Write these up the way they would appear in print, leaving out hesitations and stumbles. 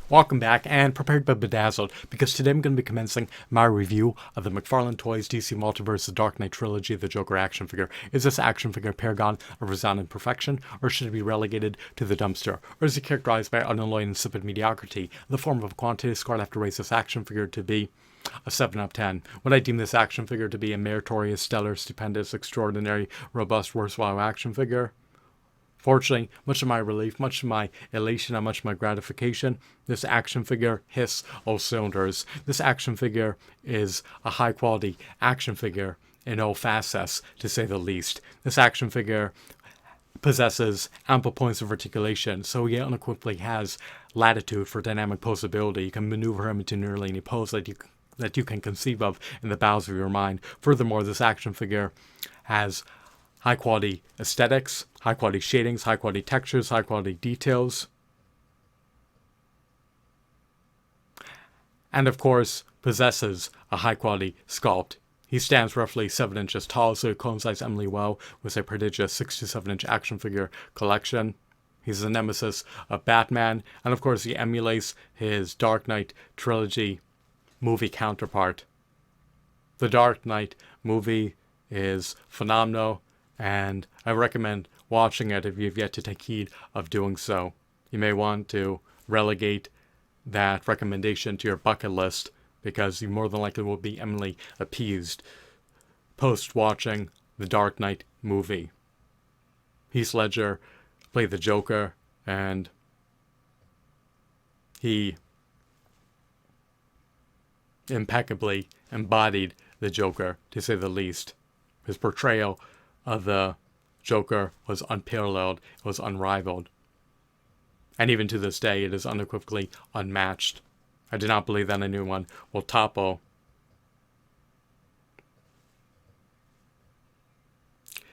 Welcome back, and prepared but bedazzled, because today I'm going to be commencing my review of the Mcfarlane Toys DC Multiverse The Dark Knight Trilogy, the Joker action figure. Is this action figure a paragon of resounding perfection, or should it be relegated to the dumpster? Or is it characterized by unalloyed and insipid mediocrity? In the form of a quantitative score, I'd have to raise this action figure to be a 7 out of 10. Would I deem this action figure to be a meritorious, stellar, stupendous, extraordinary, robust, worthwhile action figure? Fortunately, much of my relief, much of my elation, and much of my gratification, this action figure hiss all cylinders. This action figure is a high quality action figure in all facets, to say the least. This action figure possesses ample points of articulation, so he unequivocally has latitude for dynamic posability. You can maneuver him into nearly any pose that you can conceive of in the bowels of your mind. Furthermore, this action figure has high quality aesthetics, high quality shadings, high quality textures, high quality details. And of course, possesses a high quality sculpt. He stands roughly 7 inches tall, so he coincides eminently well with a prodigious 6 to 7 inch action figure collection. He's the nemesis of Batman, and of course he emulates his Dark Knight Trilogy movie counterpart. The Dark Knight movie is phenomenal, and I recommend watching it if you've yet to take heed of doing so. You may want to relegate that recommendation to your bucket list, because you more than likely will be eminently appeased post-watching the Dark Knight movie. Heath Ledger played the Joker, and he impeccably embodied the Joker, to say the least. His portrayal of the Joker was unparalleled, it was unrivaled. And even to this day, it is unequivocally unmatched. I do not believe that anyone will topple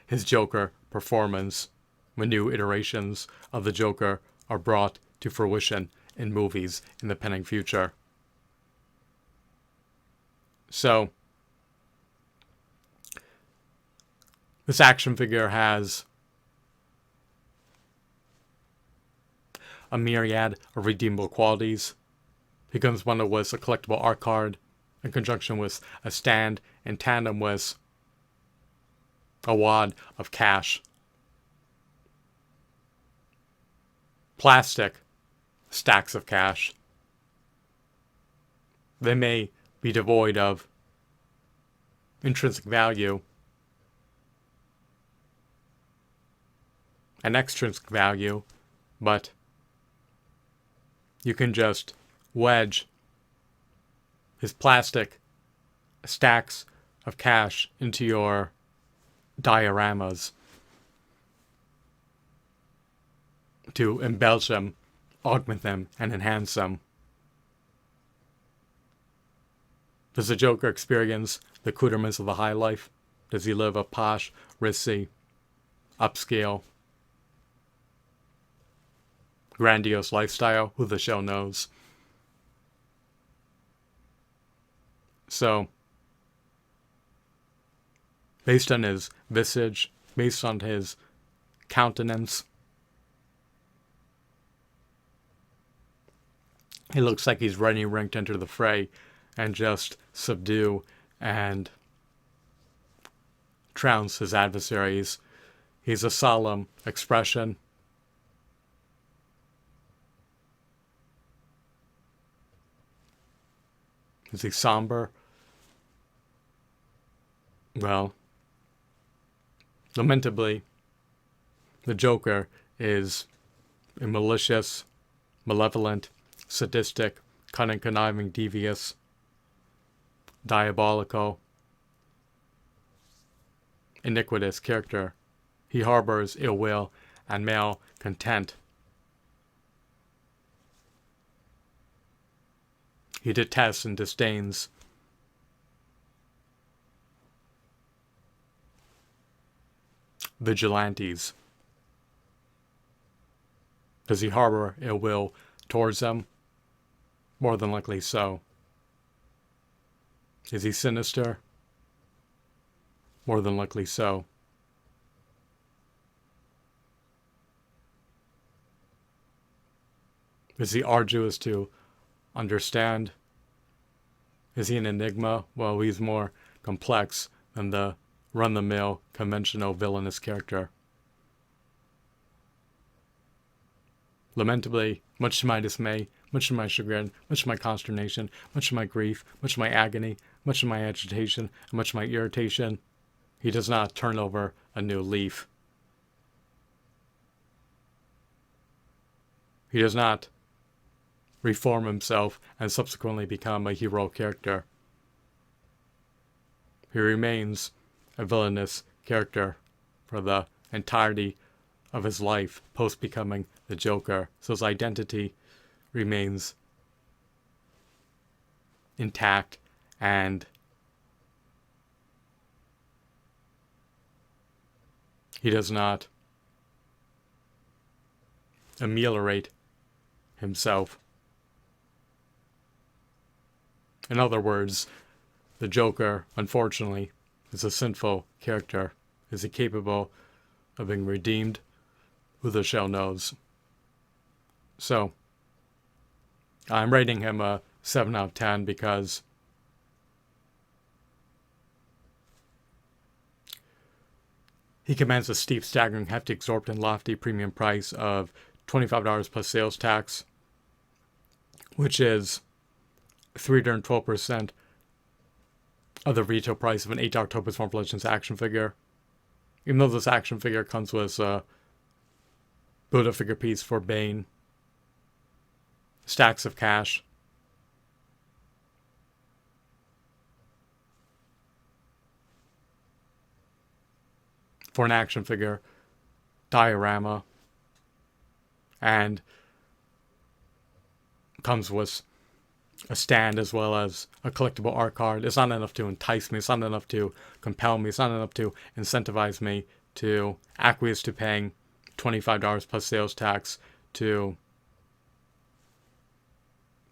his Joker performance when new iterations of the Joker are brought to fruition in movies in the pending future. So, this action figure has a myriad of redeemable qualities. He comes bundled with a collectible art card in conjunction with a stand in tandem with a wad of cash. Plastic stacks of cash. They may be devoid of intrinsic value and extrinsic value, but you can just wedge his plastic stacks of cash into your dioramas to embellish them, augment them, and enhance them. Does the Joker experience the accoutrements of the high life? Does he live a posh, ritzy, upscale, grandiose lifestyle? Who the show knows. So, based on his visage, based on his countenance, he looks like he's ready to enter the fray and just subdue and trounce his adversaries. He's a solemn expression. Is he somber? Well, lamentably, the Joker is a malicious, malevolent, sadistic, cunning, conniving, devious, diabolical, iniquitous character. He harbors ill will and malcontent. He detests and disdains vigilantes. Does he harbor ill will towards them? More than likely so. Is he sinister? More than likely so. Is he arduous to understand. Is he an enigma? Well, he's more complex than the run-the-mill, conventional villainous character. Lamentably, much to my dismay, much to my chagrin, much to my consternation, much to my grief, much to my agony, much to my agitation, and much to my irritation, he does not turn over a new leaf. He does not reform himself and subsequently become a hero character. He remains a villainous character for the entirety of his life post becoming the Joker. So his identity remains intact, and he does not ameliorate himself. In other words, the Joker, unfortunately, is a sinful character. Is he capable of being redeemed? Who the shell knows? So, I'm rating him a 7 out of 10 because he commands a steep, staggering, hefty, exorbitant, lofty premium price of $25 plus sales tax, which is 312% of the retail price of an $8 Topaz Marvel Legends action figure. Even though this action figure comes with a Build-A figure piece for Bane, stacks of cash, for an action figure, diorama, and comes with a stand as well as a collectible art card. It's not enough to entice me. It's not enough to compel me. It's not enough to incentivize me to acquiesce to paying $25 plus sales tax to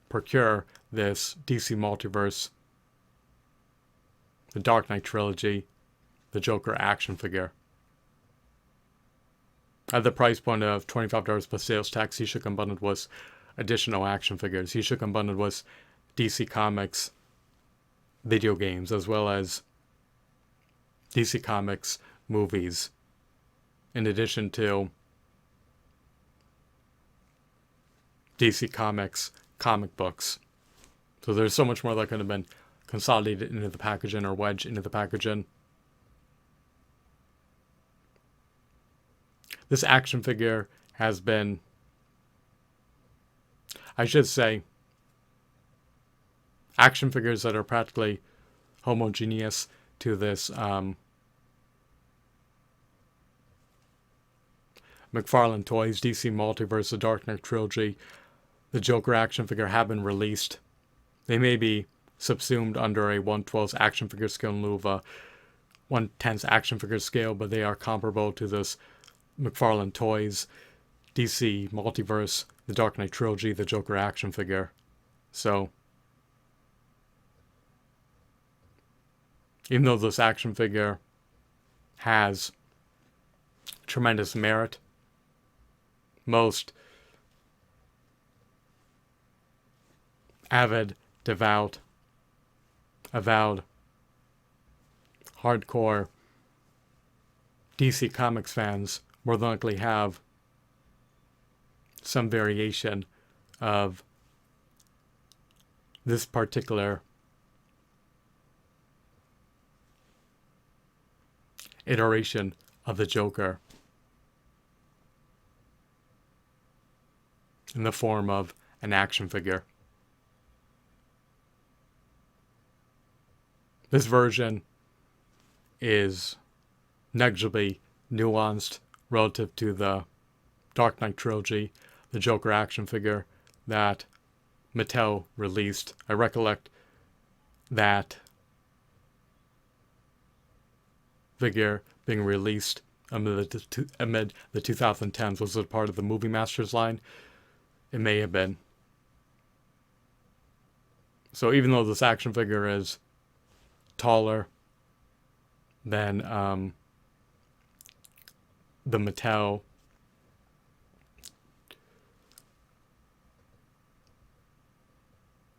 procure this DC Multiverse, the Dark Knight Trilogy, the Joker action figure. At the price point of $25 plus sales tax, he should come bundled with additional action figures. He should come bundled with DC Comics video games as well as DC Comics movies, in addition to DC Comics comic books. So there's so much more that could have been consolidated into the packaging or wedged into the packaging. This action figure has been, I should say, action figures that are practically homogeneous to this Mcfarlane Toys, DC Multiverse, the Dark Knight Trilogy, the Joker action figure have been released. They may be subsumed under a 1/12 action figure scale in lieu of a 1/10 action figure scale, but they are comparable to this Mcfarlane Toys, DC Multiverse, the Dark Knight Trilogy, the Joker action figure. So, even though this action figure has tremendous merit, most avid, devout, avowed, hardcore DC Comics fans more than likely have some variation of this particular iteration of the Joker in the form of an action figure. This version is negligibly nuanced relative to the Dark Knight Trilogy, the Joker action figure that Mattel released. I recollect that figure being released amid the 2010s. Was it part of the Movie Masters line? It may have been. So even though this action figure is taller than the Mattel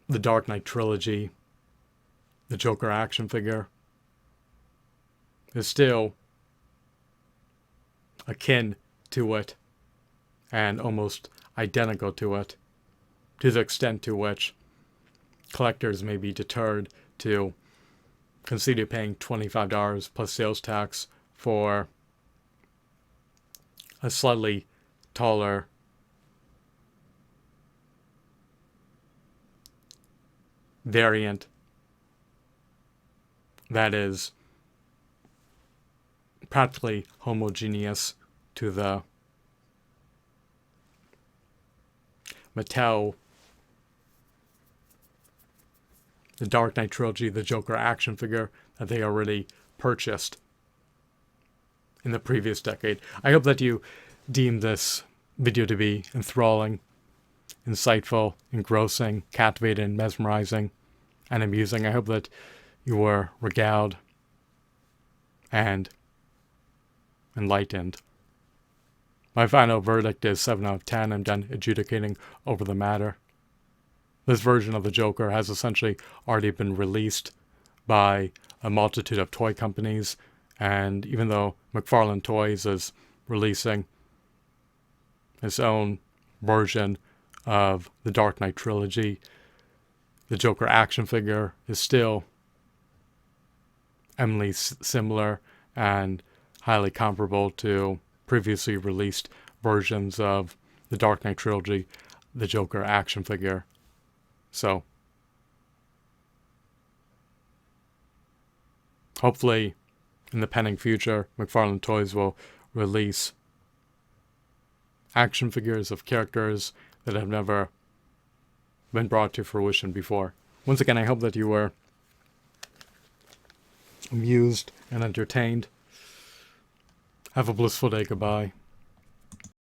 the Dark Knight Trilogy, the Joker action figure, is still akin to it and almost identical to it, to the extent to which collectors may be deterred to consider paying $25 plus sales tax for a slightly taller variant that is practically homogeneous to the Mattel, the Dark Knight Trilogy, the Joker action figure that they already purchased in the previous decade. I hope that you deem this video to be enthralling, insightful, engrossing, captivating, mesmerizing, and amusing. I hope that you were regaled and enlightened. My final verdict is 7 out of 10. I'm done adjudicating over the matter. This version of the Joker has essentially already been released by a multitude of toy companies, and even though Mcfarlane Toys is releasing its own version of the Dark Knight Trilogy, the Joker action figure is still eminently similar and highly comparable to previously released versions of the Dark Knight Trilogy, the Joker action figure. So, hopefully, in the pending future, Mcfarlane Toys will release action figures of characters that have never been brought to fruition before. Once again, I hope that you were amused and entertained. Have a blissful day. Goodbye.